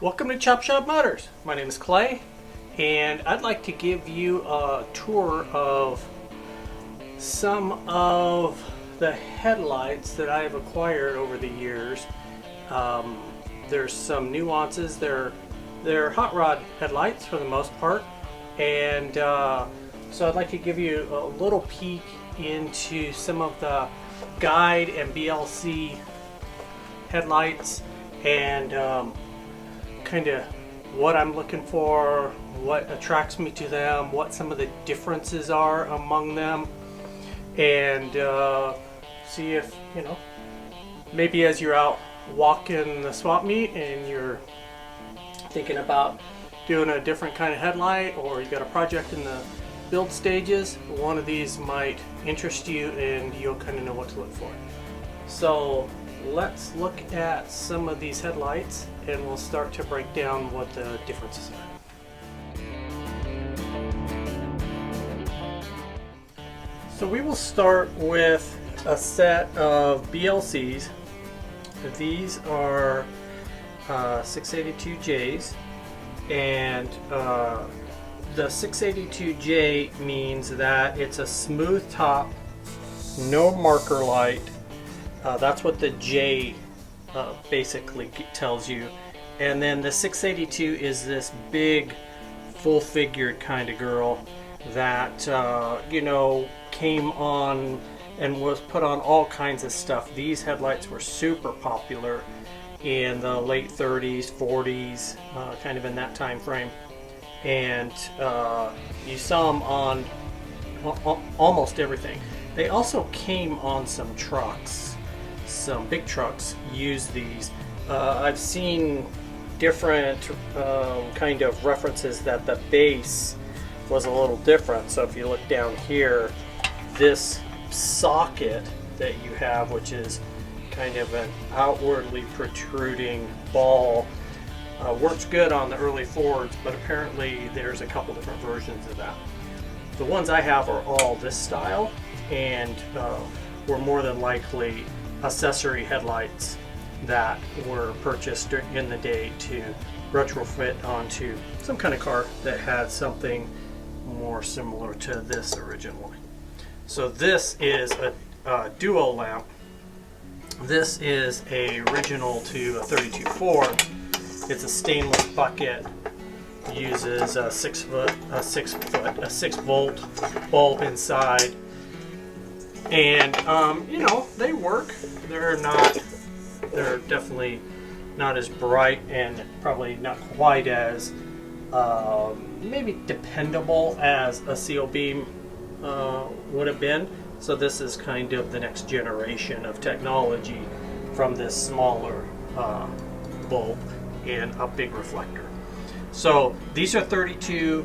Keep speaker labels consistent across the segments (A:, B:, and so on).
A: Welcome to Chop Shop Motors. My name is Clay, and I'd like to give you a tour of some of the headlights that I've acquired over the years. There's some nuances. They're hot rod headlights for the most part, and so I'd like to give you a little peek into some of the guide and BLC headlights and kind of what I'm looking for, what attracts me to them, what some of the differences are among them, and see if, maybe as you're out walking the swap meet and you're thinking about doing a different kind of headlight, or you got a project in the build stages, one of these might interest you and you'll kind of know what to look for. So let's look at some of these headlights and we'll start to break down what the differences are. So we will start with a set of BLCs. These are 682Js, and the 682J means that it's a smooth top, no marker light. That's what the J basically tells you. And then the 682 is this big, full-figured kind of girl that came on and was put on all kinds of stuff. These headlights were super popular in the late 30s, 40s, kind of in that time frame. And you saw them on almost everything. They also came on some trucks. Some big trucks use these. I've seen different kind of references that the base was a little different. So if you look down here, this socket that you have, which is kind of an outwardly protruding ball, works good on the early Fords, but apparently there's a couple different versions of that. The ones I have are all this style, and were more than likely accessory headlights that were purchased in the day to retrofit onto some kind of car that had something more similar to this original one. So this is a duo lamp. This is a original to a 32 Ford. It's a stainless bucket. Uses a 6 volt bulb inside. And they work. They're definitely not as bright and probably not quite as maybe dependable as a seal beam would have been. So this is kind of the next generation of technology from this smaller bulb and a big reflector. So these are 32.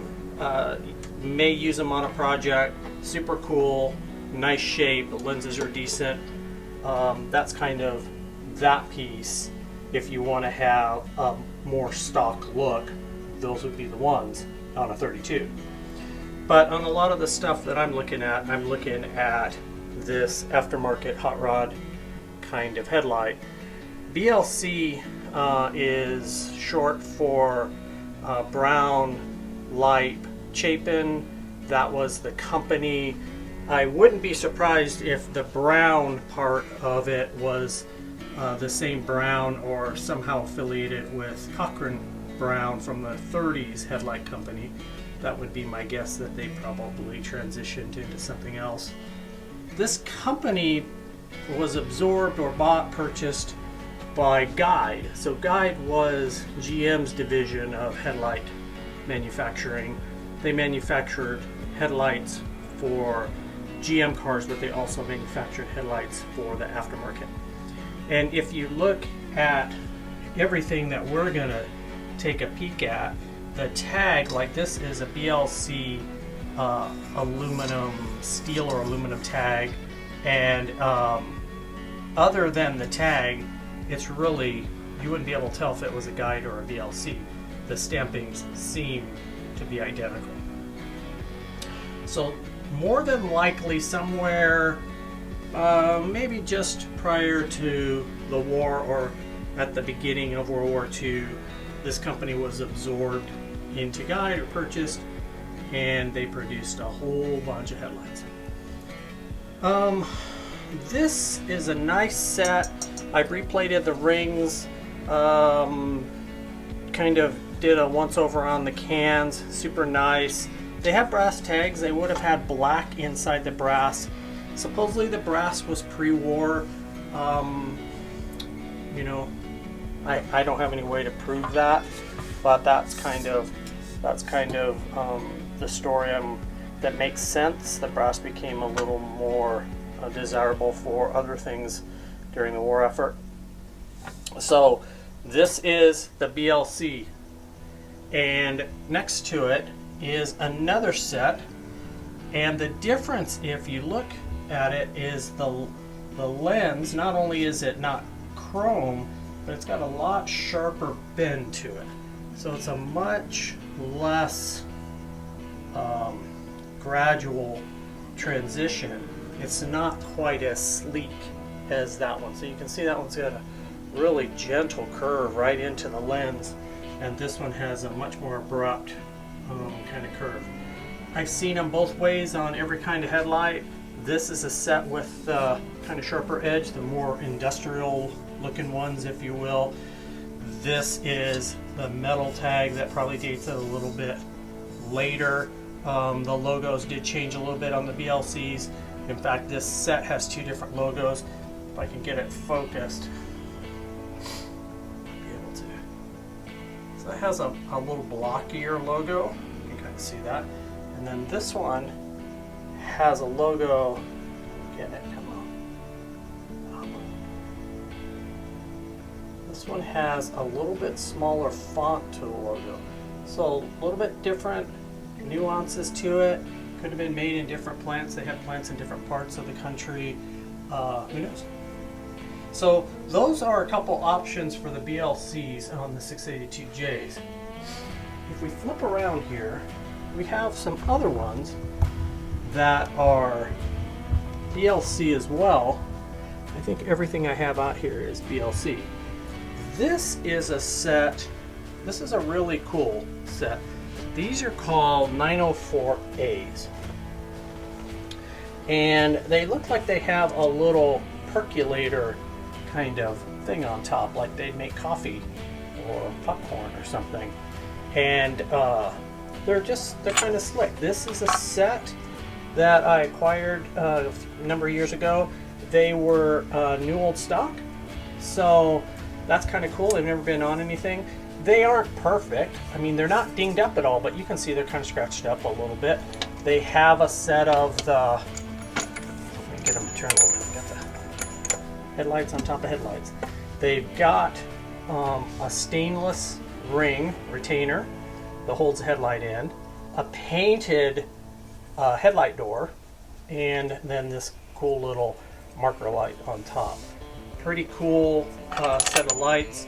A: May use them on a project. Super cool. Nice shape, the lenses are decent. That's kind of that piece. If you want to have a more stock look, those would be the ones on a 32. But on a lot of the stuff that I'm looking at this aftermarket hot rod kind of headlight. BLC is short for Brown Light Chapin. That was the company. I wouldn't be surprised if the Brown part of it was the same Brown or somehow affiliated with Cochran Brown from the 30s headlight company. That would be my guess, that they probably transitioned into something else. This company was absorbed or purchased by Guide. So Guide was GM's division of headlight manufacturing. They manufactured headlights for GM cars, but they also manufactured headlights for the aftermarket. And if you look at everything that we're going to take a peek at, the tag, like this is a BLC aluminum, steel or aluminum tag, and other than the tag, it's really, you wouldn't be able to tell if it was a Guide or a BLC. The stampings seem to be identical. So more than likely somewhere maybe just prior to the war or at the beginning of World War II, this company was absorbed into Guide or purchased, and they produced a whole bunch of headlights. This is a nice set. I've replated the rings, kind of did a once over on the cans, super nice. They have brass tags. They would have had black inside the brass. Supposedly the brass was pre-war. You know, I don't have any way to prove that, but that's kind of the story that makes sense. The brass became a little more desirable for other things during the war effort. So this is the BLC, and next to it is another set, and the difference, if you look at it, is the lens. Not only is it not chrome, but it's got a lot sharper bend to it, so it's a much less gradual transition. It's not quite as sleek as that one. So you can see that one's got a really gentle curve right into the lens, and this one has a much more abrupt kind of curve. I've seen them both ways on every kind of headlight. This is a set with the kind of sharper edge, the more industrial looking ones, if you will. This is the metal tag that probably dates it a little bit later. The logos did change a little bit on the BLCs. In fact, this set has two different logos. If I can get it focused, I'll be able to. So it has a little blockier logo. You can kind of see that. And then this one has a logo. Get it? Come on. This one has a little bit smaller font to the logo. So a little bit different nuances to it. Could have been made in different plants. They have plants in different parts of the country. Who knows? So those are a couple options for the BLCs on the 682Js. If we flip around here, we have some other ones that are BLC as well. I think everything I have out here is BLC. This is a set. This is a really cool set. These are called 904As. And they look like they have a little percolator kind of thing on top, like they'd make coffee or popcorn or something. And they're kind of slick. This is a set that I acquired a number of years ago. They were new old stock, so that's kind of cool. They've never been on anything. They aren't perfect. I mean, they're not dinged up at all, but you can see they're kind of scratched up a little bit. They have a set of the, let me get them to turn over. They've got the headlights on top of headlights. They've got a stainless ring retainer that holds the headlight in, a painted headlight door, and then this cool little marker light on top. Pretty cool set of lights.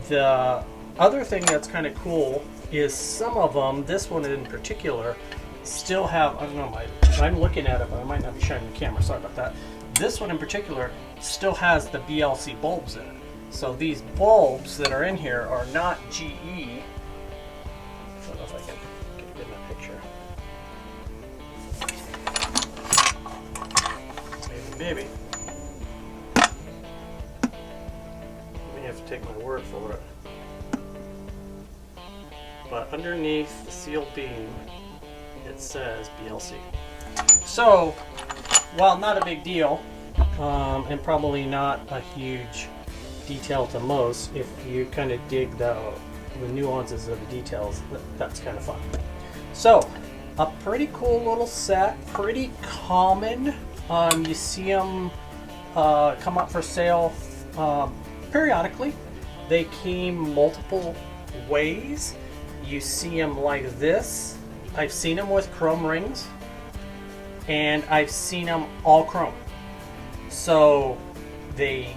A: The other thing that's kind of cool is some of them, this one in particular, still have, I don't know, I'm looking at it, but I might not be shining the camera, sorry about that. This one in particular still has the BLC bulbs in it. So these bulbs that are in here are not GE. I don't know if I can get in that picture. Maybe. You have to take my word for it. But underneath the sealed beam, it says BLC. So, while not a big deal, and probably not a huge detail to most, if you kind of dig the nuances of the details, that's kind of fun. So, a pretty cool little set, pretty common. You see them come up for sale periodically. They came multiple ways. You see them like this. I've seen them with chrome rings, and I've seen them all chrome. So they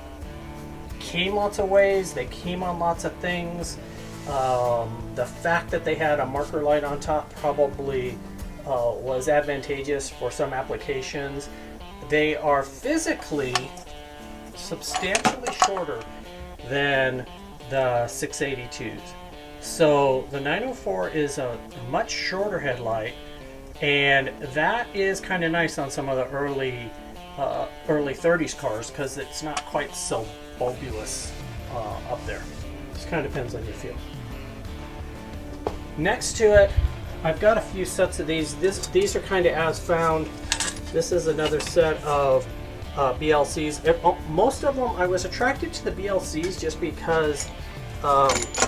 A: came lots of ways. They came on lots of things. The fact that they had a marker light on top probably was advantageous for some applications. They are physically substantially shorter than the 682s. So the 904 is a much shorter headlight, and that is kind of nice on some of the early 30s cars because it's not quite so bulbous up there. Just kind of depends on your feel. Next to it, I've got a few sets of these. These are kind of as found. This is another set of BLCs. Most of them, I was attracted to the BLCs just because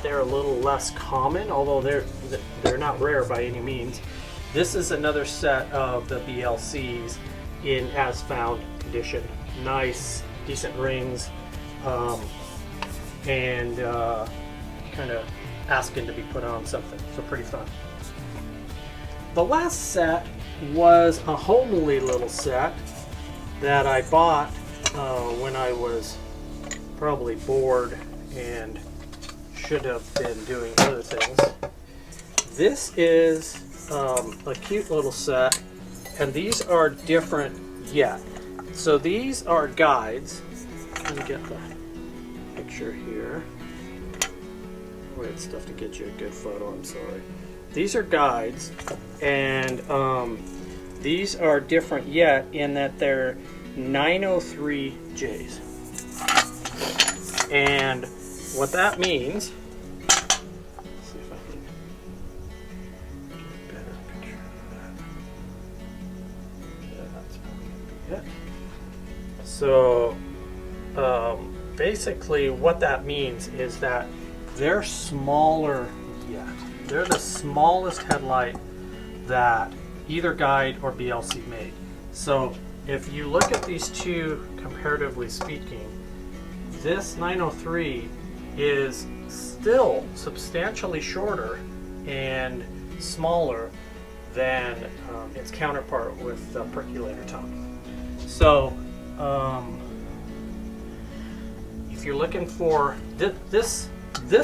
A: they're a little less common, although they're not rare by any means. This is another set of the BLCs in as found condition. Nice, decent rings, and kind of asking to be put on something, so pretty fun. The last set was a homely little set that I bought when I was probably bored and should have been doing other things. This is a cute little set, and these are different yet. So these are guides. Let me get the picture here. Weird stuff to get you a good photo, I'm sorry. These are guides, and these are different yet in that they're 903Js. And what that means, let's see if I can get a better picture of that. That's probably going to be it. So basically what that means is that they're smaller yet. They're the smallest headlight that either guide or BLC made. So if you look at these two comparatively speaking, this 903 is still substantially shorter and smaller than its counterpart with the percolator top. So if you're looking for this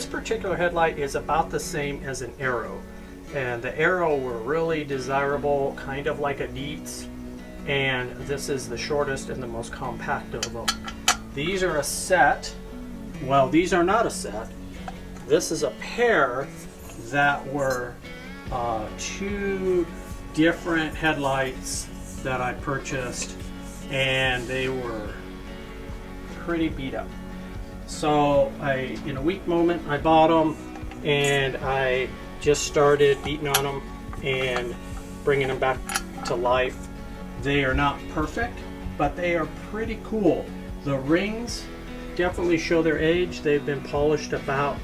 A: particular headlight is about the same as an Arrow, and the Arrow were really desirable, kind of like a Dietz, and this is the shortest and the most compact of them. These are a set. Well, these are not a set. This is a pair that were two different headlights that I purchased, and they were pretty beat up. So in a weak moment, I bought them, and I just started beating on them and bringing them back to life. They are not perfect, but they are pretty cool. The rings definitely show their age. They've been polished about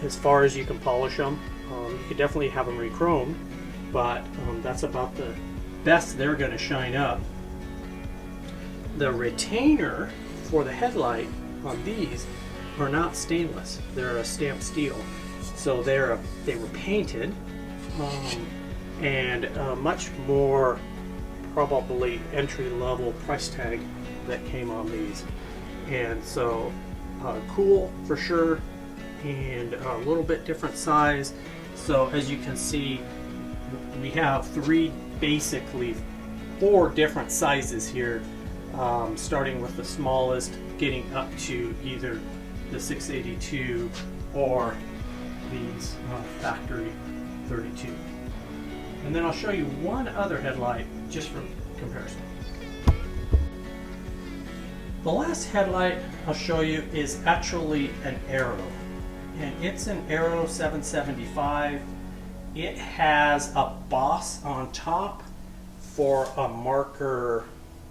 A: as far as you can polish them. You could definitely have them re-chromed, but that's about the best they're going to shine up. The retainer for the headlight on these are not stainless. They're a stamped steel. So they were painted, and much more probably entry-level price tag that came on these. And so cool for sure, and a little bit different size. So as you can see, we have basically four different sizes here, starting with the smallest, getting up to either the 682 or these factory 32. And then I'll show you one other headlight just for comparison. The last headlight I'll show you is actually an Arrow, and it's an Arrow 775. It has a boss on top for a marker,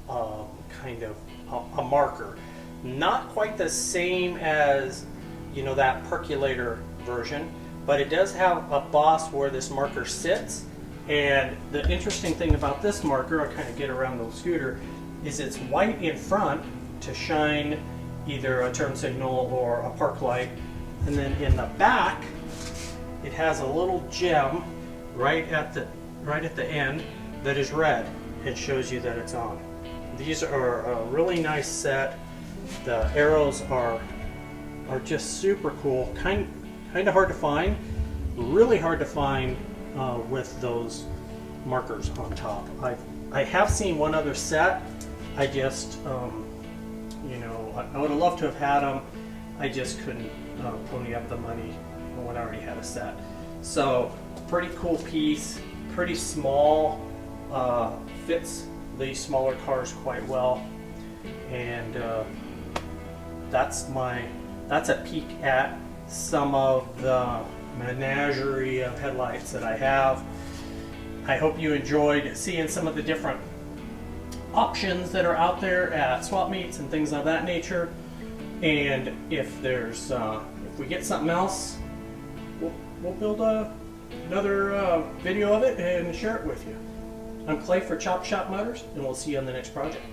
A: kind of a marker. Not quite the same as, you know, that percolator version, but it does have a boss where this marker sits. And the interesting thing about this marker, I'll kind of get around the scooter, is it's white in front to shine either a turn signal or a park light, and then in the back it has a little gem right at the end that is red. It shows you that it's on. These are a really nice set. The arrows are just super cool. Kind of hard to find. Really hard to find with those markers on top. I have seen one other set. I just you know, I would have loved to have had them. I just couldn't pony up the money when I already had a set. So pretty cool piece, pretty small, fits the smaller cars quite well, and that's a peek at some of the menagerie of headlights that I have. I hope you enjoyed seeing some of the different options that are out there at swap meets and things of that nature. And if there's if we get something else, we'll build another video of it and share it with you. I'm Clay for Chop Shop Motors, and we'll see you on the next project.